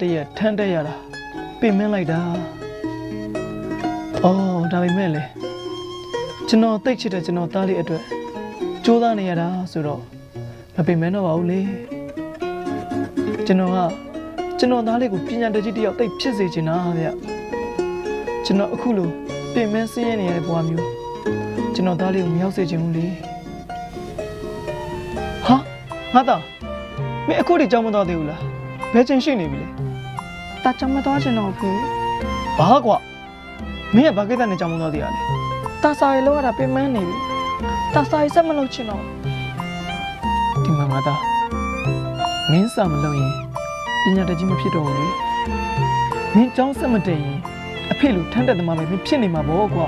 တရက်ထမ်းတက်ရတာပြင်မင်းလိုက်တာအော်ဒါပေမဲ့လေကျွန်တော်သိချစ်တဲ့ကျွန်တော်သားလေးအတွက်ကြိုးစားနေရတာဆိုတော့မပြင်မတော့ပါဘူးလေကျွန်တော်သားလေးကိုပညာတတ်ကြီးတယောက်သိဖြစ်စေချင်တာဗျကျွန်တော်အခုလိုပြင်မစင်းရနေရတဲ့ဘဝမျိုးကျွန်တော်သားလေးကိုမရောက်စေချင်ဘူးလေဟာငါသားမင်းအခုထိကြောင်းမသွားသေးဘူးလားဘယ်ချင်းရှိနေပြီလဲတာကြောင်းမသွားချင်တော့ဘူးဘာကွာမင်းကဘာကိစ္စနဲ့ကြောင်းမသွားသေးရလဲတာစာရီလောက်ရတာပြင်မနေပြီတာစာရီဆက်မလုပ်ချင်တော့ဒီမှာငါသားမင်းစာမလုပ်ရင်ပညာတတ်ကြီးမဖြစ်တော့ဘူးလေမင်းကြောင်းဆက်မတည်ရင်အဖေလိုထမ်းတက်သမားပဲမင်းဖြစ်နေမှာပေါ့ကွာ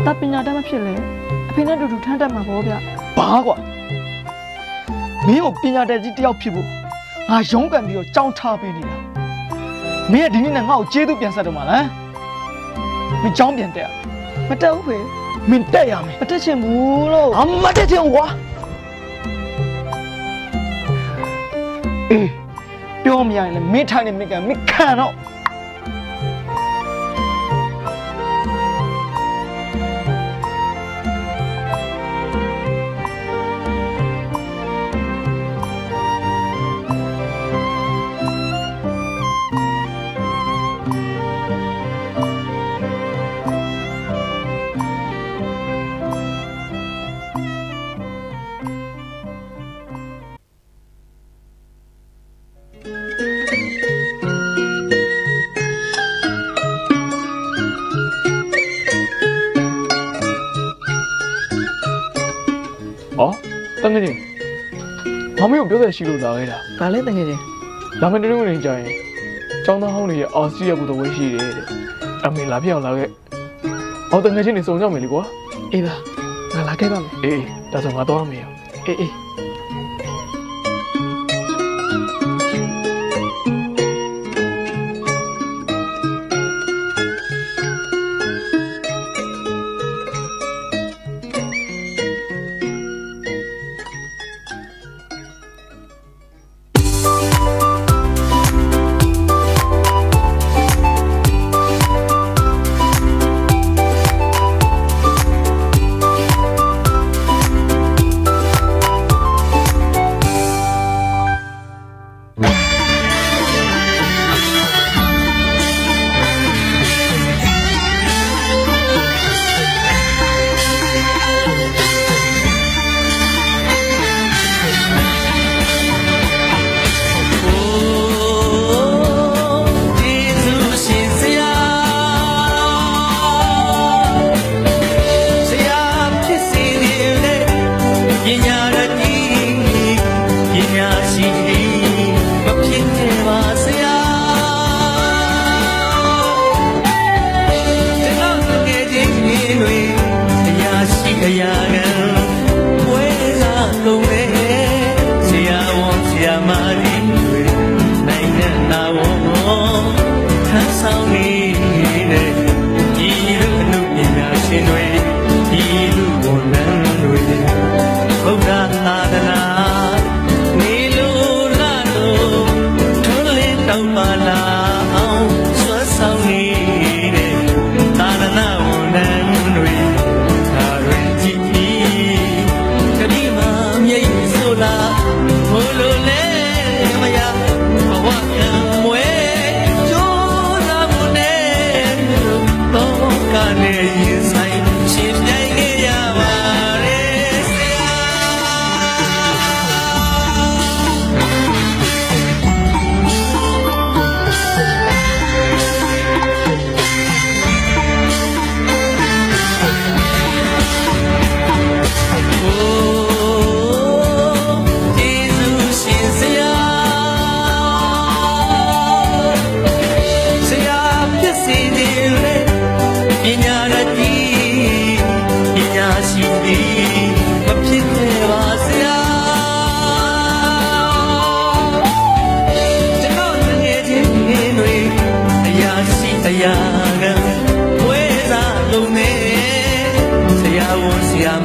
တာပညာတတ်မဖြစ်လဲအဖေနဲ့တူတူထမ်းတက်မှာပေါ့ဗျဘာကွာမင်းကိုပညာတတ်ကြီးတယောက်ဖြစ်ဖို့ငါရုန်းကန်ပြီးတော့ကြောင်းထားပေးနေတာမင်းကဒီနေ့နဲ့ငါ့ကိုကျေးဇူးပြန်ဆက်တော့မှာလားမင်းကြောင်းပြန်တက်မတက်ဘူးဖေမင်းတက်ရမယ်မတက်ချင်ဘူးလို့မတက်ချင်ကွာအေးပြောမရရင်လည်းမင်းထိုင်နေမင်းကမင်းခံတော့တကယ်ကြီးမမေကိုပြောတဲ့ရှိလို့လာခဲ့တာဒါလည်းတကယ်ကြီးလာမတူတူနေကြရင်ကျောင်းသားဟောင်းတွေရဲ့အာစီရဘူးတော့ဝေးရှိတယ်တဲ့အမေလာပြအောင်လာခဲ့အော်တကယ်ကြီးနေစုံကြမယ်လေကွာအေးပါငါလာခဲ့ပါမယ်အေးဒါဆိုငါတော့မယ်အေး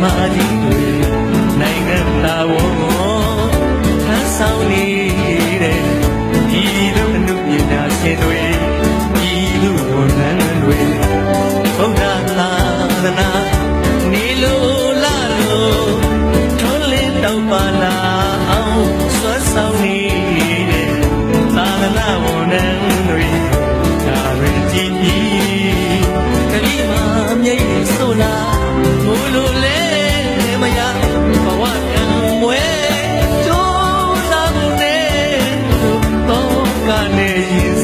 မာကြီးတွေနိုင်ငံသားဝန်ထမ်းဆောင်နေ အောင်ဆွမ်းဆောင်နေတဲ့သာသနာဝန်ထမ်းတွေဒါတွေကြည့်ကလေးမမြိတ်ဆိုလားငိုလို့လဲမရဘဝကံမွဲကြိုးစားမှုနဲ့တော့ကနေ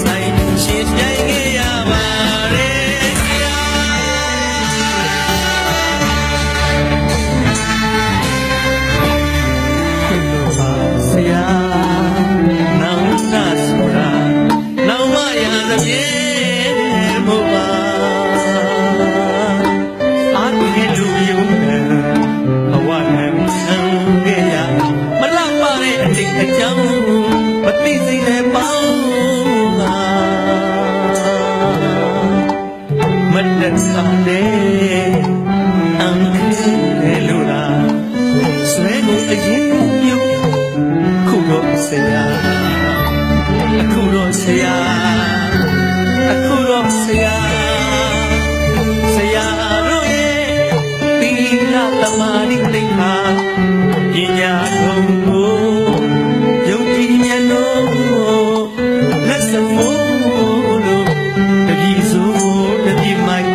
ဆိုင်ရှင်ပြိုင်ခဲ့ရပါတယ်ဆရာဆရာနောင်နာဆိုတာနောင်မရသဖြင့်မို့ပါအားကြီးလူယုံနဲ့ဘဝနဲ့ဆံခဲ့ရမလောက်ပါတဲ့အတိတ်အကြောင်းမသိစိတ်နဲ့ပေါင်းလာမတတ်စားတဲ့အံခဲလူလားဆွဲကိုအရင်ပြုတ်ခုတော့ဆရာအခုတော့ဆရာအခုတော့ဆရာဆရာတို့ရဲ့သီလသမာဓိတိတ်ဟာပညာကုန်ကိုယုံကြည်မြတ်လို့လက်စမိုးလို့တပည့်စိုးတပည့်မိုက်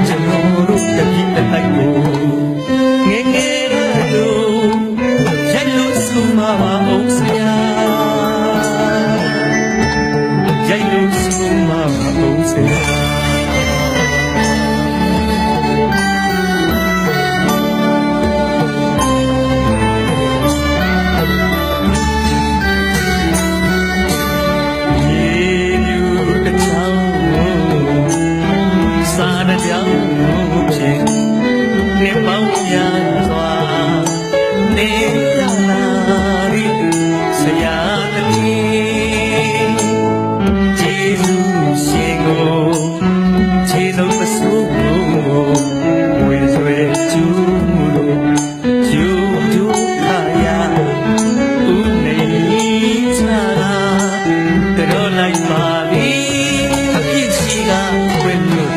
ကျွန်တော်တို့တပည့်တစ်လိုက်ကိုငယ်ငယ်တို့ရက်လို့စုမှာပါအောင်ဆရာရိုက်လို့စုမှာပါအောင်ဆရာစာတကြောင်ဖြင့်နေပေါင်းများစွာနေရလာပြီဆရာတည်းကျေးဇူးရှင်ကိုခြေဆုံးမစိုးကိုဝေဆွဲကျူးလို့ကျူးကျူးခါရဦးနေချလာတော်လိုက်ပါပြီအဖြစ်ရှိကဝဲလို့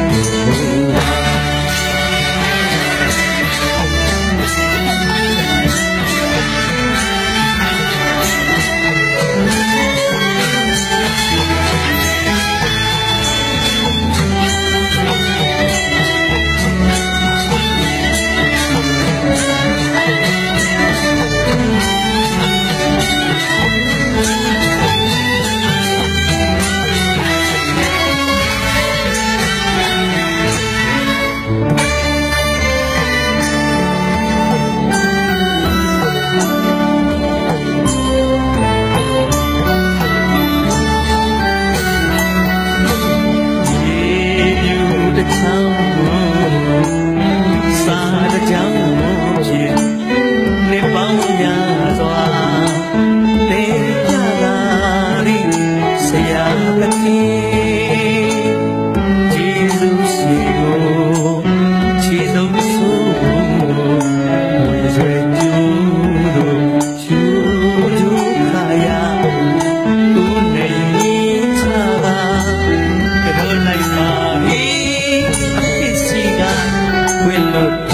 စာတကြောင်ဖြင့်နေပေါင်းများစွာနေကြလာသည်ဆရာတည်းကျေးဇူးရှင်ကိုခြေဆုံးစိုးဝေဆွဲကျူးတို့ကျူးကျူးခါရဦးနေချပါကတော့လိုက်ပါပြီအဖြစ်ရှိကဝဲလို့